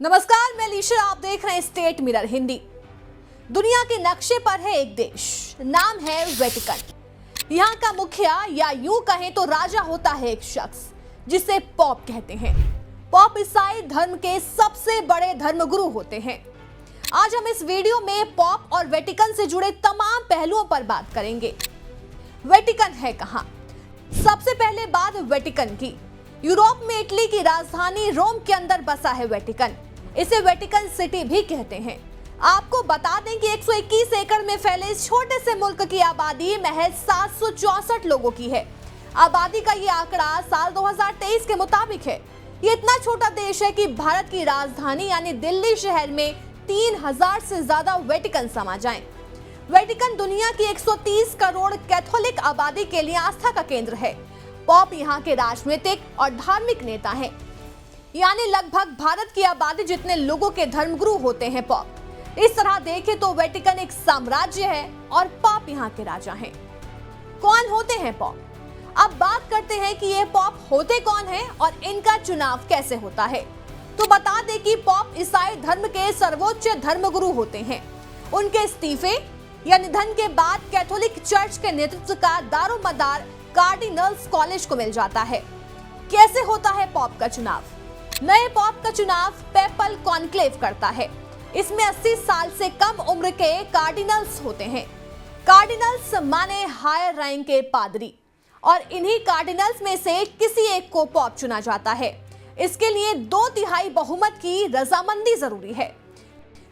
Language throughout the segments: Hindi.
नमस्कार, मैं लीशा, आप देख रहे हैं स्टेट मिरर हिंदी। दुनिया के नक्शे पर है एक देश, नाम है वेटिकन। यहाँ का मुखिया या यूं कहें तो राजा होता है एक शख्स जिसे पॉप कहते हैं। पॉप ईसाई धर्म के सबसे बड़े धर्मगुरु होते हैं। आज हम इस वीडियो में पॉप और वेटिकन से जुड़े तमाम पहलुओं पर बात करेंगे। वेटिकन है कहां? सबसे पहले बात वेटिकन की। यूरोप में इटली की राजधानी रोम के अंदर बसा है वेटिकन। इसे वेटिकन सिटी भी कहते हैं। आपको बता दें कि 121 एकड़ में फैले इस छोटे से मुल्क की आबादी महज 764 लोगों की है। आबादी का ये आंकड़ा साल 2023 के मुताबिक है। ये इतना छोटा देश है कि भारत की राजधानी यानी दिल्ली शहर में 3000 से ज्यादा वेटिकन समा जाएं। वेटिकन दुनिया की 130 करोड़ कैथोलिक आबादी के लिए आस्था का केंद्र है। पॉप यहाँ के राजनीतिक और धार्मिक नेता हैं, यानी लगभग भारत की आबादी जितने लोगों के धर्मगुरु होते हैं पॉप। इस तरह देखें तो वेटिकन एक साम्राज्य है और पॉप यहाँ के राजा हैं। कौन होते हैं पॉप? अब बात करते हैं कि ये पॉप होते कौन हैं और इनका चुनाव कैसे होता है। तो बता दें कि पॉप ईसाई धर्म के सर्वोच्च धर्मगुरु होते हैं। उनके इस्तीफे या निधन के बाद कैथोलिक चर्च के नेतृत्व का दारोमदार कार्डिनल्स कॉलेज को मिल जाता है। कैसे होता है पॉप का चुनाव? नए पॉप का चुनाव पेपल कॉन्क्लेव करता है। इसमें 80 साल से कम उम्र के कार्डिनल्स होते हैं। कार्डिनल्स माने हायर रैंक के पादरी, और इन्हीं कार्डिनल्स में से किसी एक को पॉप चुना जाता है। इसके लिए 2/3 बहुमत की रजामंदी जरूरी है।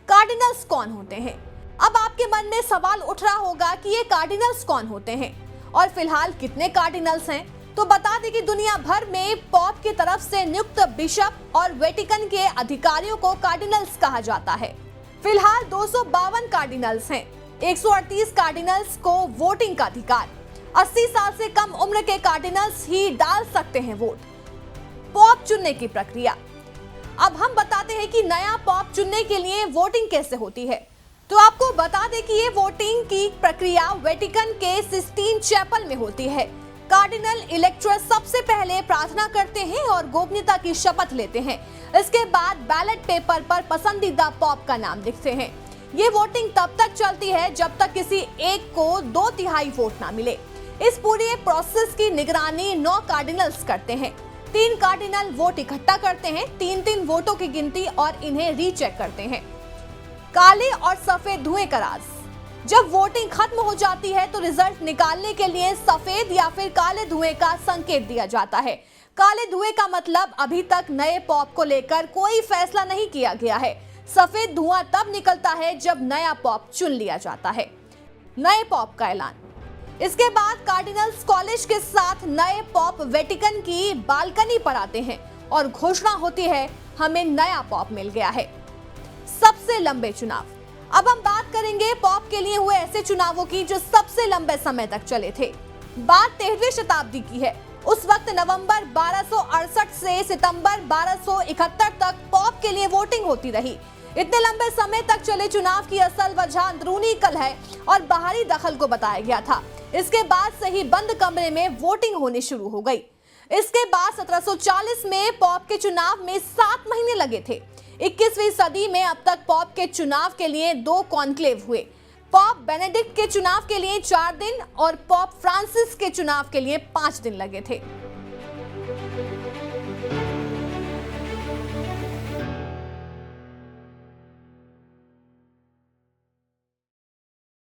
कार्डिनल्स कौन होते हैं? अब आपके मन में सवाल उठ रहा होगा कि ये कार्डिनल्स कौन होते हैं और फिलहाल कितने कार्डिनल्स हैं। तो बता दें कि दुनिया भर में पॉप की तरफ से नियुक्त बिशप और वेटिकन के अधिकारियों को कार्डिनल्स कहा जाता है। फिलहाल 252 कार्डिनल्स हैं। 138 कार्डिनल्स को वोटिंग का अधिकार। 80 साल से कम उम्र के कार्डिनल्स ही डाल सकते हैं वोट। पॉप चुनने की प्रक्रिया। अब हम बताते हैं कि नया पॉप चुनने के लिए वोटिंग कैसे होती है। तो आपको बता दें कि ये वोटिंग की प्रक्रिया वेटिकन के सिस्टीन चैपल में होती है। कार्डिनल इलेक्टर सबसे पहले प्रार्थना करते हैं और गोपनीयता की शपथ लेते हैं। इसके बाद बैलेट पेपर पर पसंदीदा पॉप का नाम लिखते हैं। ये वोटिंग तब तक चलती है जब तक किसी एक को 2/3 वोट ना मिले। इस पूरे प्रोसेस की निगरानी 9 कार्डिनल्स करते हैं। 3 कार्डिनल वोट इकट्ठा करते हैं, 3-3 वोटों की गिनती और इन्हें रीचेक करते हैं। काले और सफेद धुएं का राज। जब वोटिंग खत्म हो जाती है तो रिजल्ट निकालने के लिए सफेद या फिर काले धुएं का संकेत दिया जाता है। काले धुएं का मतलब अभी तक नए पॉप को लेकर कोई फैसला नहीं किया गया है। सफेद धुआं तब निकलता है जब नया पॉप चुन लिया जाता है। नए पॉप का ऐलान। इसके बाद कार्डिनल्स कॉलेज के साथ नए पॉप वेटिकन की बालकनी पर आते हैं और घोषणा होती है, हमें नया पॉप मिल गया है। सबसे लंबे चुनाव। अब हम बात करेंगे पॉप के लिए हुए ऐसे चुनावों की जो सबसे लंबे समय तक चले थे। बात 13वीं शताब्दी की है। उस वक्त नवंबर 1268 से सितंबर 1271 तक पॉप के लिए वोटिंग होती रही। इतने लंबे समय तक चले चुनाव की असल वजह अंदरूनी कलह और बाहरी दखल को बताया गया था। इसके बाद से ही बंद कमरे में वोटिंग होनी शुरू हो गई। इसके बाद 1740 में पॉप के चुनाव में 7 महीने लगे थे। 21वीं सदी में अब तक पॉप के चुनाव के लिए 2 कॉन्क्लेव हुए। पॉप बेनेडिक्ट के चुनाव के लिए 4 दिन और पॉप फ्रांसिस के चुनाव के लिए 5 दिन लगे थे।